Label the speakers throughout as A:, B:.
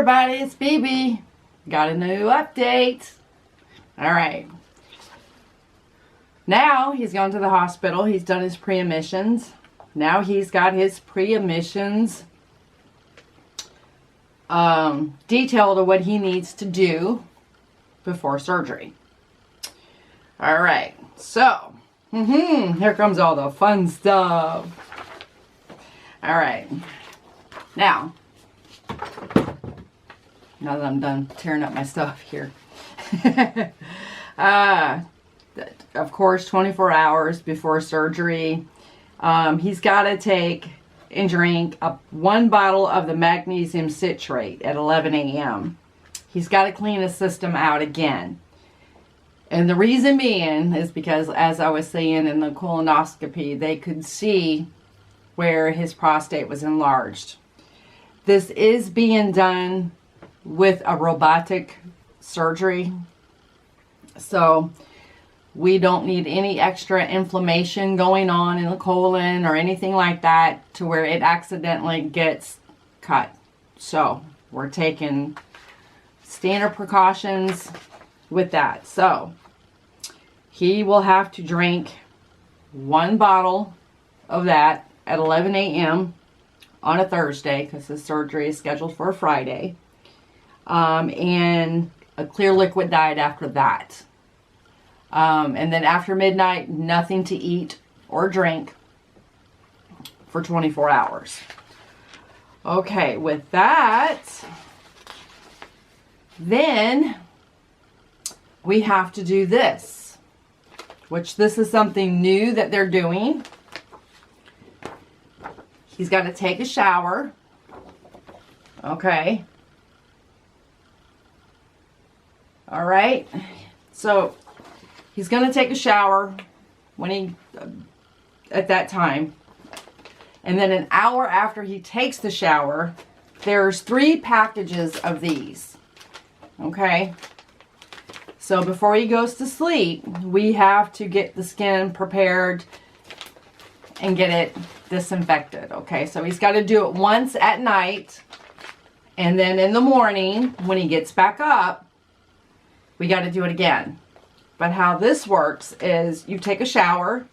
A: everybody, it's BB. Got a new update. Alright. Now he's gone to the hospital. He's done his pre-admissions. Now he's got his pre-admissions detailed of what he needs to do before surgery. Alright, so here comes all the fun stuff. Alright, now that I'm done tearing up my stuff here. Of course, 24 hours before surgery, he's got to take and drink one bottle of the magnesium citrate at 11 a.m. He's got to clean his system out again. And the reason being is because, as I was saying in the colonoscopy, they could see where his prostate was enlarged. This is being done with a robotic surgery. So we don't need any extra inflammation going on in the colon or anything like that to where it accidentally gets cut. So we're taking standard precautions with that. So he will have to drink one bottle of that at 11 a.m. on a Thursday, because his surgery is scheduled for a Friday. And a clear liquid diet after that. And then after midnight, nothing to eat or drink for 24 hours. Okay, with that, then we have to do this, which this is something new that they're doing. He's got to take a shower. Okay. All right. So he's going to take a shower when at that time. And then an hour after he takes the shower, there's 3 packages of these. Okay. So before he goes to sleep, we have to get the skin prepared and get it disinfected. Okay. So he's got to do it once at night. And then in the morning, when he gets back up, we got to do it again. But how this works is you take a shower,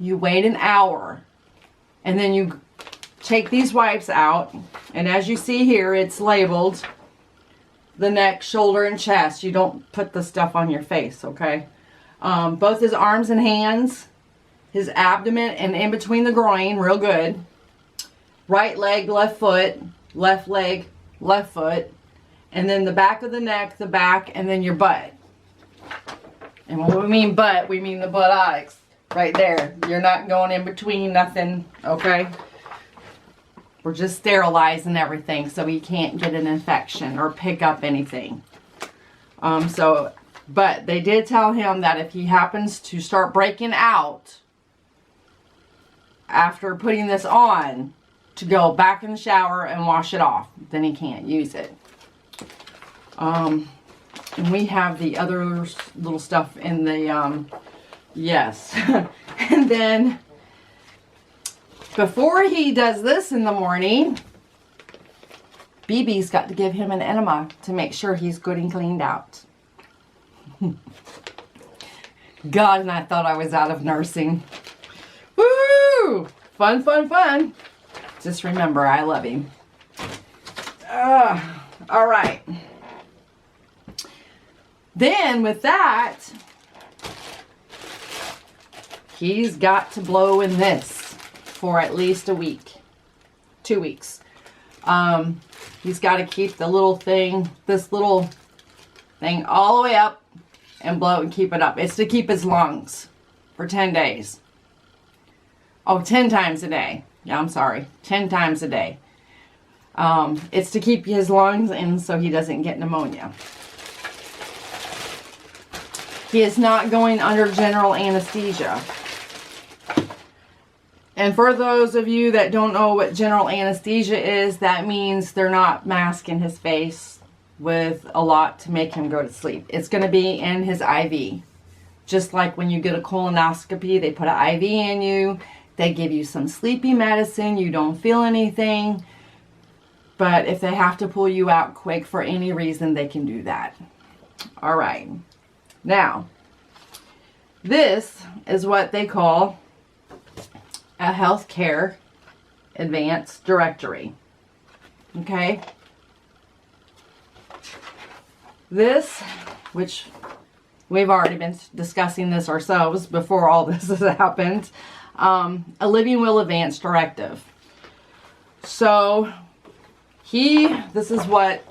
A: you wait an hour, and then you take these wipes out. And as you see here, it's labeled the neck, shoulder, and chest. You don't put the stuff on your face, okay? Both his arms and hands, his abdomen, and in between the groin, real good. Right leg, left foot, left leg, left foot. And then the back of the neck, the back, and then your butt. And when we mean butt, we mean the buttocks. Right there. You're not going in between, nothing, okay? We're just sterilizing everything so he can't get an infection or pick up anything. But they did tell him that if he happens to start breaking out after putting this on, to go back in the shower and wash it off. Then he can't use it. And we have the other little stuff in the, yes. And then, before he does this in the morning, BB's got to give him an enema to make sure he's good and cleaned out. God, and I thought I was out of nursing. Woo! Fun, fun, fun. Just remember, I love him. All right. Then with that, he's got to blow in this for at least a week, 2 weeks. He's got to keep the little thing, this little thing all the way up and blow and keep it up. It's to keep his lungs for 10 days. Oh, 10 times a day. Yeah, I'm sorry. 10 times a day. It's to keep his lungs in so he doesn't get pneumonia. He is not going under general anesthesia. And for those of you that don't know what general anesthesia is, that means they're not masking his face with a lot to make him go to sleep. It's going to be in his IV. Just like when you get a colonoscopy, they put an IV in you. They give you some sleepy medicine. You don't feel anything. But if they have to pull you out quick for any reason, they can do that. All right. Now, this is what they call a healthcare advance directory. Okay. This, which we've already been discussing this ourselves before all this has happened, a living will advance directive. So this is what,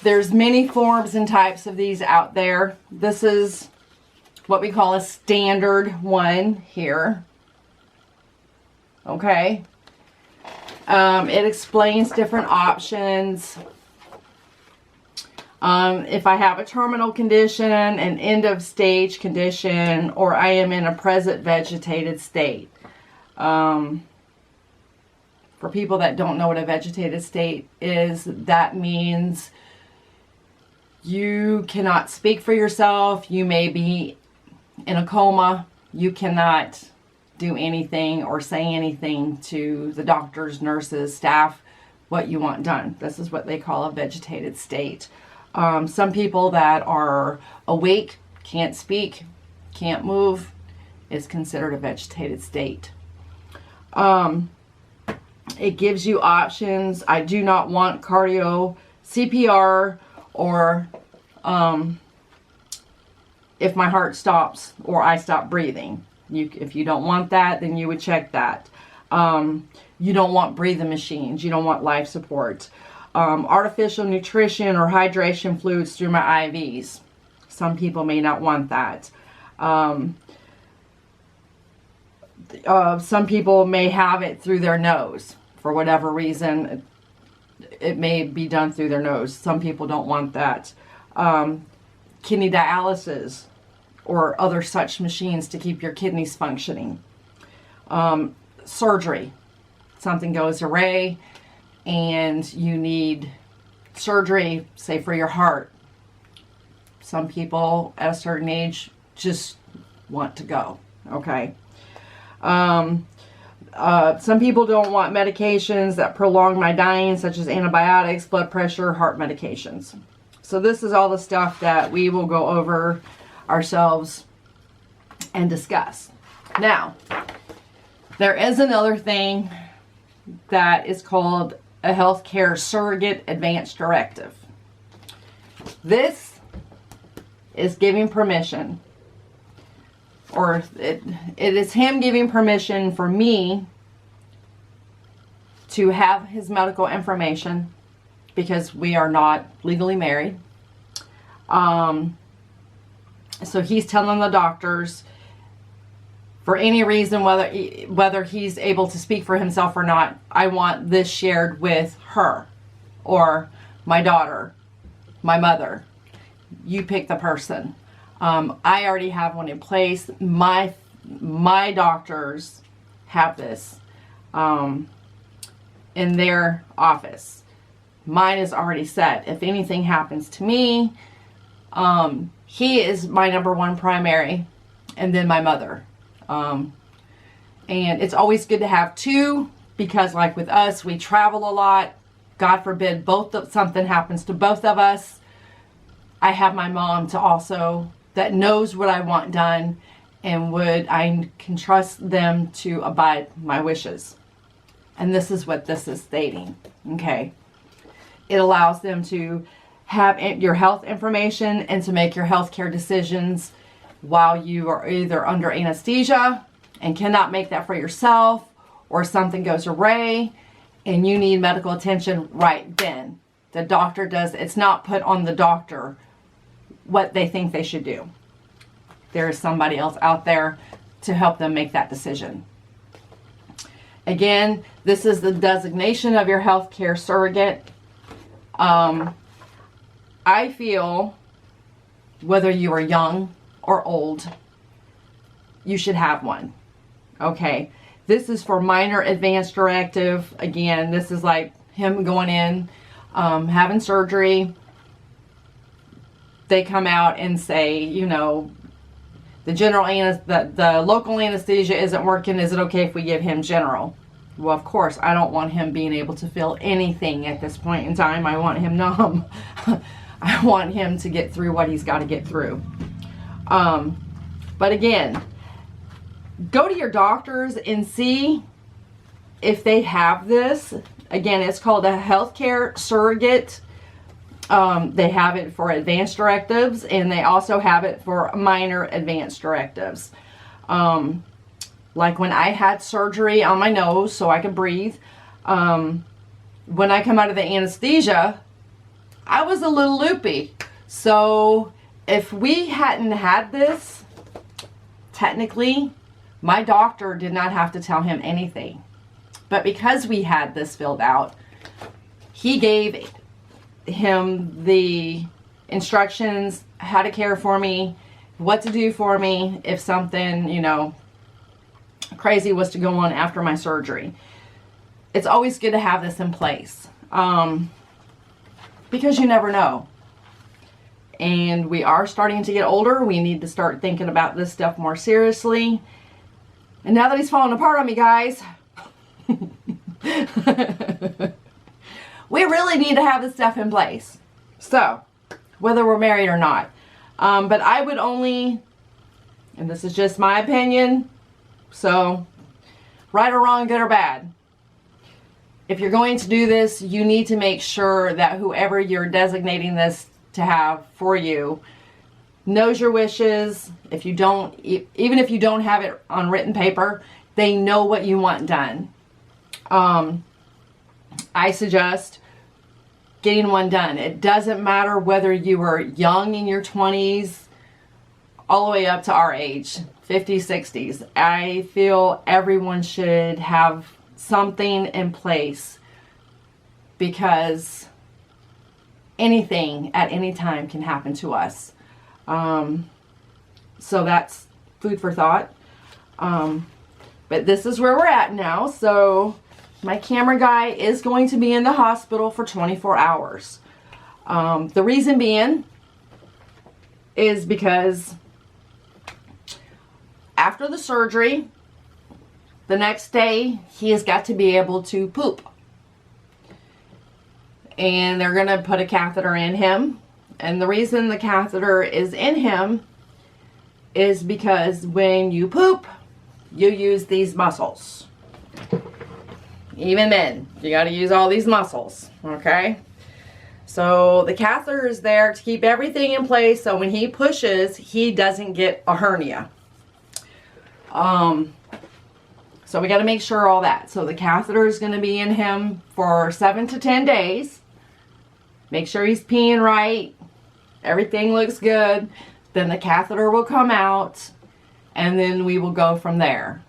A: there's many forms and types of these out there. This is what we call a standard one here. Okay. It explains different options. If I have a terminal condition, an end of stage condition, or I am in a present vegetated state. For people that don't know what a vegetated state is, that means you cannot speak for yourself. You may be in a coma. You cannot do anything or say anything to the doctors, nurses, staff, what you want done. This is what they call a vegetated state. Some people that are awake, can't speak, can't move, is considered a vegetated state. It gives you options. I do not want cardio, CPR, or if my heart stops or I stop breathing. If you don't want that, then you would check that. You don't want breathing machines. You don't want life support. Artificial nutrition or hydration fluids through my IVs. Some people may not want that. Some people may have it through their nose. For whatever reason, it may be done through their nose. Some people don't want that. Kidney dialysis or other such machines to keep your kidneys functioning. Surgery. Something goes awry and you need surgery, say for your heart. Some people at a certain age just want to go. Okay. Some people don't want medications that prolong my dying, such as antibiotics, blood pressure, heart medications. So this is all the stuff that we will go over ourselves and discuss. Now, there is another thing that is called a healthcare surrogate advance directive. This is giving permission, or it is him giving permission for me to have his medical information, because we are not legally married. So he's telling the doctors, for any reason, whether he's able to speak for himself or not, I want this shared with her or my daughter, my mother. You pick the person. I already have one in place. My doctors have this in their office. Mine is already set. If anything happens to me, he is my number one primary, and then my mother. And it's always good to have two, because like with us, we travel a lot. God forbid something happens to both of us. I have my mom to also, that knows what I want done, and I can trust them to abide my wishes. And this is what this is stating. Okay. It allows them to have your health information and to make your healthcare decisions while you are either under anesthesia and cannot make that for yourself, or something goes awry and you need medical attention right then. The doctor does. It's not put on the doctor what they think they should do. There is somebody else out there to help them make that decision. Again, this is the designation of your healthcare surrogate. I feel whether you are young or old, you should have one. Okay. This is for minor advance directive. Again, this is like him going in, having surgery. They come out and say, you know, the local anesthesia isn't working. Is it okay if we give him general? Well, of course, I don't want him being able to feel anything at this point in time. I want him numb. I want him to get through what he's got to get through. But again, go to your doctors and see if they have this. Again, it's called a healthcare surrogate. They have it for advanced directives, and they also have it for minor advanced directives. Like when I had surgery on my nose so I could breathe, when I come out of the anesthesia, I was a little loopy. So if we hadn't had this, technically, my doctor did not have to tell him anything. But because we had this filled out, he gave him the instructions, how to care for me, what to do for me if something, you know, crazy was to go on after my surgery. It's always good to have this in place, because you never know. And we are starting to get older. We need to start thinking about this stuff more seriously. And now that he's falling apart on me, guys, we really need to have this stuff in place. So, whether we're married or not. But I would only, and this is just my opinion, so right or wrong, good or bad, if you're going to do this, you need to make sure that whoever you're designating this to have for you knows your wishes. If you don't, even if you don't have it on written paper, they know what you want done. I suggest getting one done. It doesn't matter whether you were young in your 20s all the way up to our age, 50s, 60s. I feel everyone should have something in place, because anything at any time can happen to us. So that's food for thought. But this is where we're at now. So my camera guy is going to be in the hospital for 24 hours. The reason being is because after the surgery, the next day, he has got to be able to poop. And they're going to put a catheter in him. And the reason the catheter is in him is because when you poop, you use these muscles. Even men, you got to use all these muscles, okay? So the catheter is there to keep everything in place, so when he pushes, he doesn't get a hernia. So we got to make sure all that. So the catheter is going to be in him for 7 to 10 days. Make sure he's peeing right. Everything looks good. Then the catheter will come out, and then we will go from there.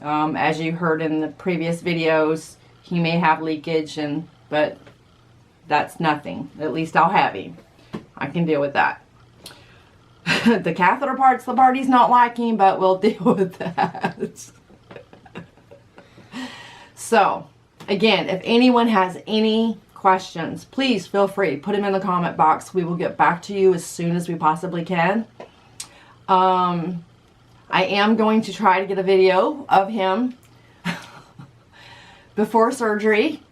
A: As you heard in the previous videos, he may have leakage, but that's nothing. At least I'll have him. I can deal with that. The catheter part's the part he's not liking, but we'll deal with that. So, again, if anyone has any questions, please feel free. Put them in the comment box. We will get back to you as soon as we possibly can. I am going to try to get a video of him before surgery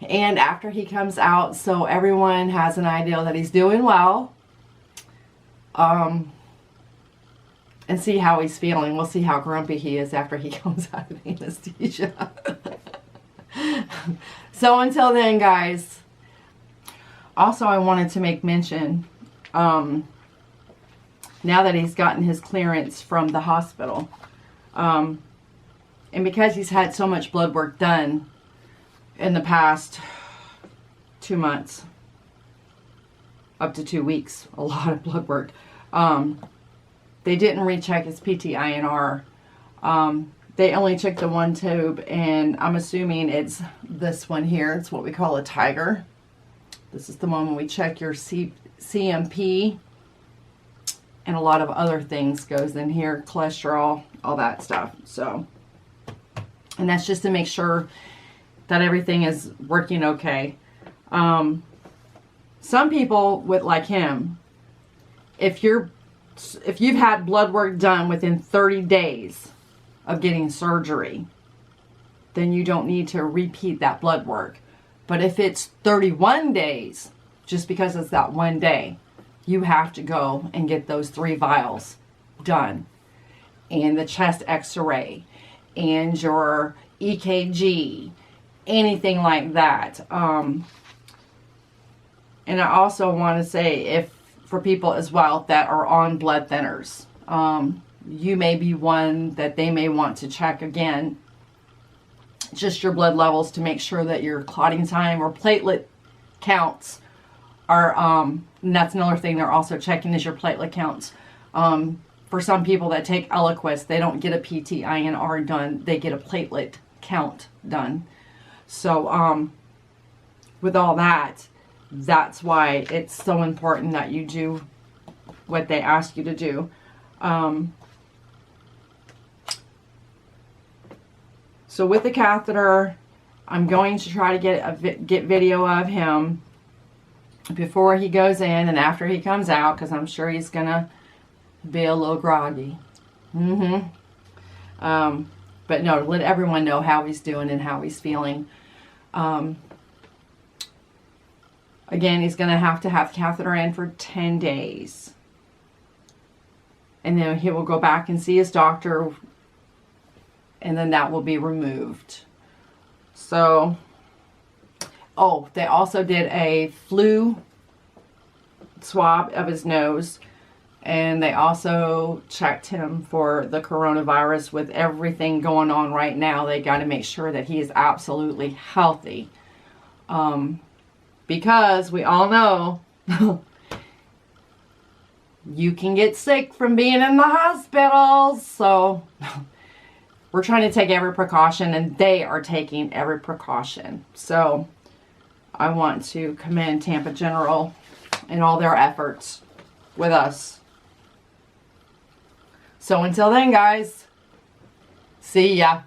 A: and after he comes out, so everyone has an idea that he's doing well. And see how he's feeling. We'll see how grumpy he is after he comes out of anesthesia. So until then, guys. Also, I wanted to make mention, now that he's gotten his clearance from the hospital, and because he's had so much blood work done in the past 2 months, up to 2 weeks, a lot of blood work, they didn't recheck his PT-INR. They only took the one tube, and I'm assuming it's this one here. It's what we call a tiger. This is the one when we check your CMP, and a lot of other things goes in here, cholesterol, all that stuff. So, and that's just to make sure that everything is working okay. Some people with, like him, if you've had blood work done within 30 days of getting surgery, then you don't need to repeat that blood work. But if it's 31 days, just because it's that one day, you have to go and get those 3 vials done. And the chest x-ray and your EKG, anything like that. And I also want to say, if for people as well that are on blood thinners, you may be one that they may want to check again, just your blood levels, to make sure that your clotting time or platelet counts are, and that's another thing they're also checking, is your platelet counts. For some people that take Eliquis, they don't get a PT-INR done, they get a platelet count done. So with all that, that's why it's so important that you do what they ask you to do. So with the catheter, I'm going to try to get video of him before he goes in and after he comes out, because I'm sure he's gonna be a little groggy. But no, let everyone know how he's doing and how he's feeling. Again, he's gonna have the catheter in for 10 days. And then he will go back and see his doctor, and then that will be removed. So, oh, they also did a flu swab of his nose, and they also checked him for the coronavirus. With everything going on right now, they got to make sure that he is absolutely healthy. Because we all know you can get sick from being in the hospital. So we're trying to take every precaution, and they are taking every precaution. So I want to commend Tampa General and all their efforts with us. So until then, guys, see ya.